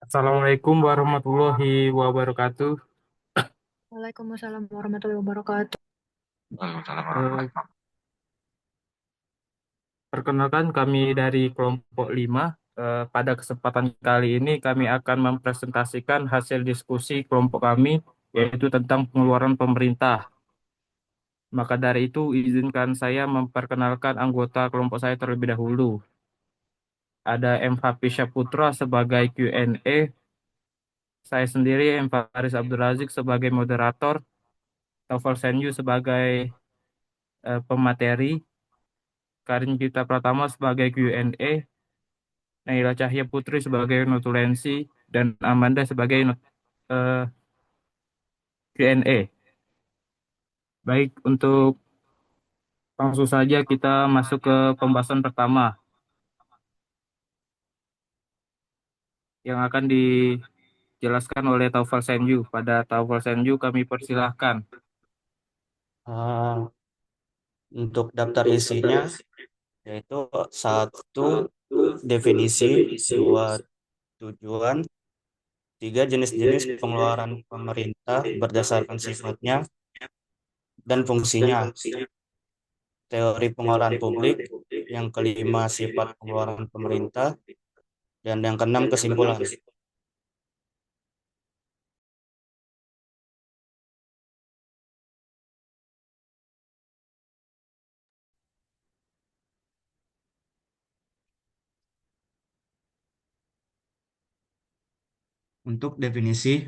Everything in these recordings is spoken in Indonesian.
Assalamualaikum warahmatullahi wabarakatuh. Waalaikumsalam warahmatullahi wabarakatuh. Waalaikumsalam Eh, warahmatullahi Perkenalkan kami dari kelompok 5. Pada kesempatan kali ini kami akan mempresentasikan hasil diskusi kelompok kami, yaitu tentang pengeluaran pemerintah. Maka dari itu, izinkan saya memperkenalkan anggota kelompok saya terlebih dahulu. Ada M. Hafiz Syahputra sebagai Q&A, saya sendiri M. Faris Abdul Razik sebagai moderator, Taufal Senyu sebagai pemateri, Karin Gita Pratama sebagai Q&A, Naila Cahya Putri sebagai notulensi, dan Amanda sebagai eh, Q&A. Baik, untuk langsung saja kita masuk ke pembahasan pertama yang akan dijelaskan oleh Taufal Senju. Pada Taufal Senju kami persilahkan. wabarakatuh. Untuk daftar isinya yaitu satu definisi, dua tujuan, tiga jenis-jenis pengeluaran pemerintah berdasarkan sifatnya dan fungsinya, teori pengeluaran publik, yang kelima sifat pengeluaran pemerintah, dan yang keenam kesimpulan. Untuk definisi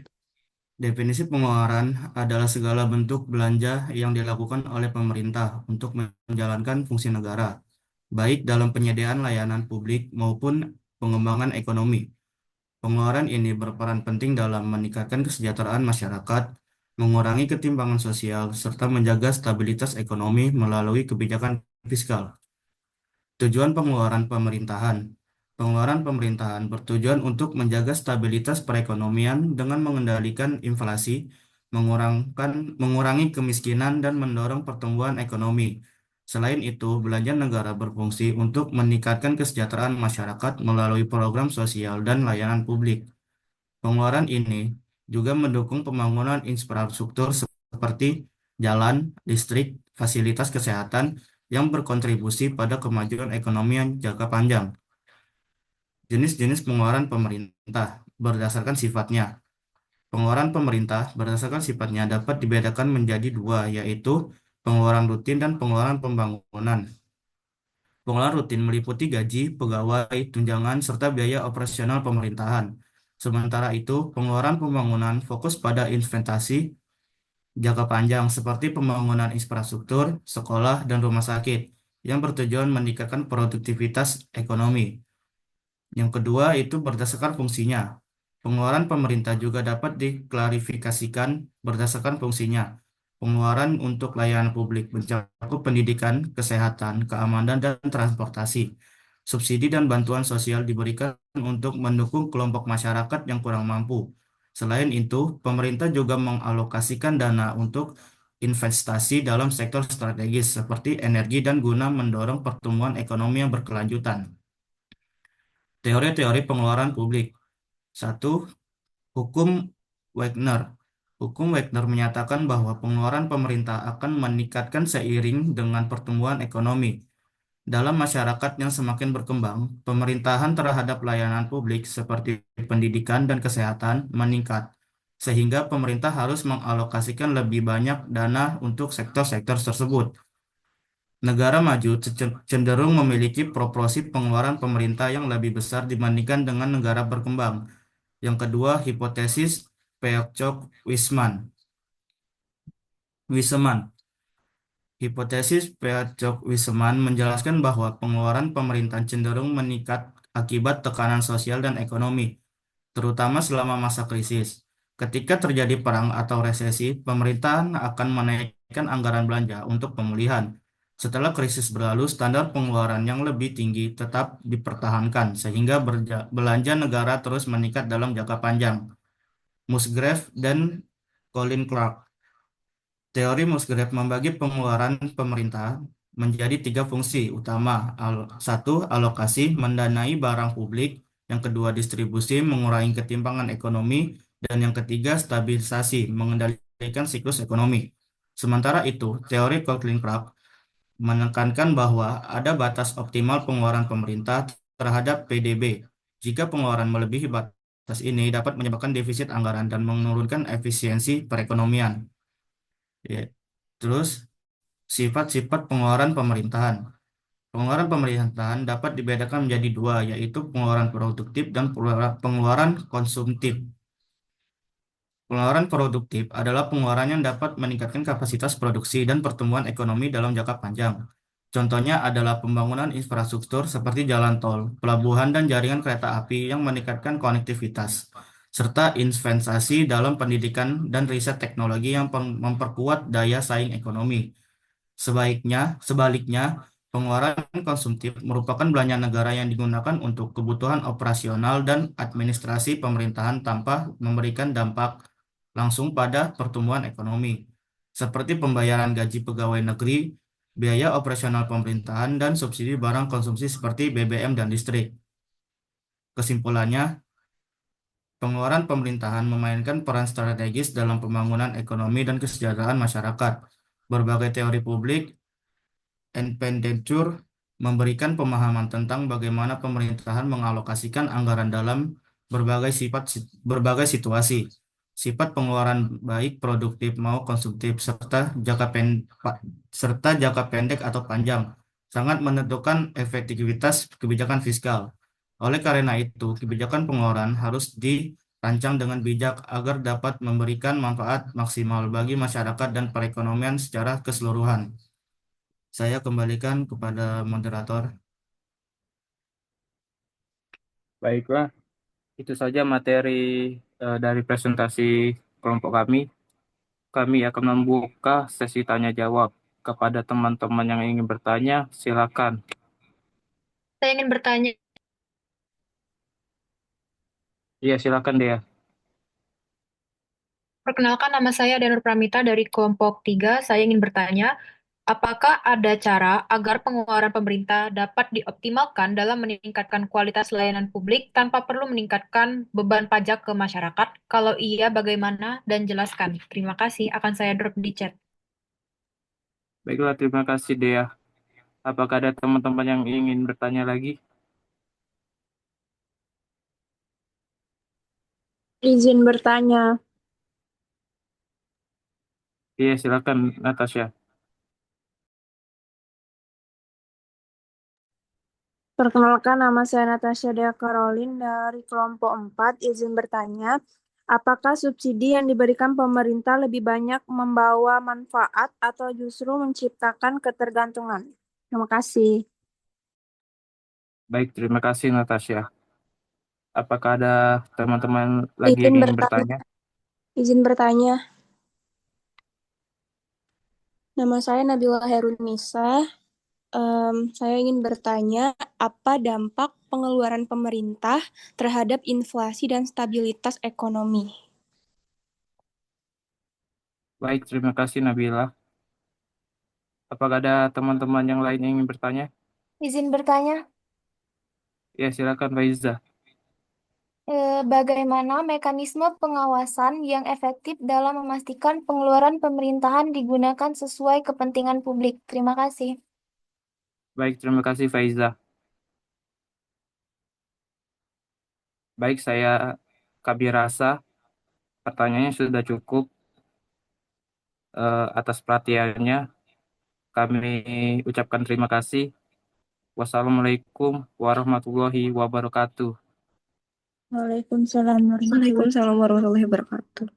pengeluaran adalah segala bentuk belanja yang dilakukan oleh pemerintah untuk menjalankan fungsi negara, baik dalam penyediaan layanan publik maupun pengembangan ekonomi. Pengeluaran ini berperan penting dalam meningkatkan kesejahteraan masyarakat, mengurangi ketimpangan sosial, serta menjaga stabilitas ekonomi melalui kebijakan fiskal. Tujuan pengeluaran pemerintahan. Pengeluaran pemerintahan bertujuan untuk menjaga stabilitas perekonomian dengan mengendalikan inflasi, mengurangi kemiskinan, dan mendorong pertumbuhan ekonomi. Selain itu, belanja negara berfungsi untuk meningkatkan kesejahteraan masyarakat melalui program sosial dan layanan publik. Pengeluaran ini juga mendukung pembangunan infrastruktur seperti jalan, listrik, fasilitas kesehatan yang berkontribusi pada kemajuan ekonomi yang jangka panjang. Jenis-jenis pengeluaran pemerintah berdasarkan sifatnya. Pengeluaran pemerintah berdasarkan sifatnya dapat dibedakan menjadi dua, yaitu pengeluaran rutin dan pengeluaran pembangunan. Pengeluaran rutin meliputi gaji, pegawai, tunjangan, serta biaya operasional pemerintahan. Sementara itu, pengeluaran pembangunan fokus pada investasi jangka panjang seperti pembangunan infrastruktur, sekolah, dan rumah sakit yang bertujuan meningkatkan produktivitas ekonomi. Yang kedua itu berdasarkan fungsinya. Pengeluaran pemerintah juga dapat diklarifikasikan berdasarkan fungsinya. Pengeluaran untuk layanan publik mencakup pendidikan, kesehatan, keamanan, dan transportasi. Subsidi dan bantuan sosial diberikan untuk mendukung kelompok masyarakat yang kurang mampu. Selain itu, pemerintah juga mengalokasikan dana untuk investasi dalam sektor strategis seperti energi dan guna mendorong pertumbuhan ekonomi yang berkelanjutan. Teori-teori pengeluaran publik. Satu, hukum Wagner. Hukum Wagner menyatakan bahwa pengeluaran pemerintah akan meningkatkan seiring dengan pertumbuhan ekonomi. Dalam masyarakat yang semakin berkembang, pemerintahan terhadap layanan publik seperti pendidikan dan kesehatan meningkat, sehingga pemerintah harus mengalokasikan lebih banyak dana untuk sektor-sektor tersebut. Negara maju cenderung memiliki proporsi pengeluaran pemerintah yang lebih besar dibandingkan dengan negara berkembang. Yang kedua, hipotesis Peacock-Wiseman. Wiseman. Hipotesis Peacock-Wiseman menjelaskan bahwa pengeluaran pemerintah cenderung meningkat akibat tekanan sosial dan ekonomi, terutama selama masa krisis. Ketika terjadi perang atau resesi, pemerintahan akan menaikkan anggaran belanja untuk pemulihan. Setelah krisis berlalu, standar pengeluaran yang lebih tinggi tetap dipertahankan, sehingga belanja negara terus meningkat dalam jangka panjang. Musgrave dan Colin Clark. Teori Musgrave membagi pengeluaran pemerintah menjadi tiga fungsi utama. Satu, alokasi mendanai barang publik. Yang kedua, distribusi, mengurangi ketimpangan ekonomi. Dan yang ketiga, stabilisasi, mengendalikan siklus ekonomi. Sementara itu, teori Kohlin-Clark menekankan bahwa ada batas optimal pengeluaran pemerintah terhadap PDB. Jika pengeluaran melebihi batas ini dapat menyebabkan defisit anggaran dan menurunkan efisiensi perekonomian. Ya. Terus, sifat-sifat pengeluaran pemerintahan. Pengeluaran pemerintahan dapat dibedakan menjadi dua, yaitu pengeluaran produktif dan pengeluaran konsumtif. Pengeluaran produktif adalah pengeluaran yang dapat meningkatkan kapasitas produksi dan pertumbuhan ekonomi dalam jangka panjang. Contohnya adalah pembangunan infrastruktur seperti jalan tol, pelabuhan, dan jaringan kereta api yang meningkatkan konektivitas, serta investasi dalam pendidikan dan riset teknologi yang memperkuat daya saing ekonomi. Sebaliknya, pengeluaran konsumtif merupakan belanja negara yang digunakan untuk kebutuhan operasional dan administrasi pemerintahan tanpa memberikan dampak langsung pada pertumbuhan ekonomi, seperti pembayaran gaji pegawai negeri, biaya operasional pemerintahan, dan subsidi barang konsumsi seperti BBM dan listrik. Kesimpulannya, pengeluaran pemerintahan memainkan peran strategis dalam pembangunan ekonomi dan kesejahteraan masyarakat. Berbagai teori publik Expenditure memberikan pemahaman tentang bagaimana pemerintahan mengalokasikan anggaran dalam berbagai situasi. Sifat pengeluaran baik produktif mau konsumtif serta jangka pendek atau panjang sangat menentukan efektivitas kebijakan fiskal. Oleh karena itu, kebijakan pengeluaran harus dirancang dengan bijak agar dapat memberikan manfaat maksimal bagi masyarakat dan perekonomian secara keseluruhan. Saya kembalikan kepada moderator. Baiklah, itu saja materi dari presentasi kelompok kami. Kami akan membuka sesi tanya jawab. Kepada teman-teman yang ingin bertanya, silakan. Saya ingin bertanya, Iya, silakan Dea. perkenalkan nama saya Danur Pramita dari kelompok 3. Saya ingin bertanya, apakah ada cara agar pengeluaran pemerintah dapat dioptimalkan dalam meningkatkan kualitas layanan publik tanpa perlu meningkatkan beban pajak ke masyarakat? Kalau iya, bagaimana? Dan jelaskan. Terima kasih. Akan saya drop di chat. Baiklah, terima kasih Dea. Apakah ada teman-teman yang ingin bertanya lagi? Izin bertanya. Iya, silakan Natasha. Perkenalkan, nama saya Natasha Dea Caroline dari kelompok 4. Izin bertanya, apakah subsidi yang diberikan pemerintah lebih banyak membawa manfaat atau justru menciptakan ketergantungan? Terima kasih. Baik, terima kasih Natasha. Apakah ada teman-teman lagi Izin yang ingin bertanya. bertanya? Izin bertanya. Nama saya Nabila Herunisa. Saya ingin bertanya, apa dampak pengeluaran pemerintah terhadap inflasi dan stabilitas ekonomi? Baik, terima kasih Nabila. Apakah ada teman-teman yang lain yang ingin bertanya? Izin bertanya, Ya, silakan Faiza. bagaimana mekanisme pengawasan yang efektif dalam memastikan pengeluaran pemerintahan digunakan sesuai kepentingan publik? Terima kasih. Baik, terima kasih Faiza. Baik, kami rasa pertanyaannya sudah cukup atas perhatiannya. Kami ucapkan terima kasih. Wassalamualaikum warahmatullahi wabarakatuh. Waalaikumsalam warahmatullahi wabarakatuh.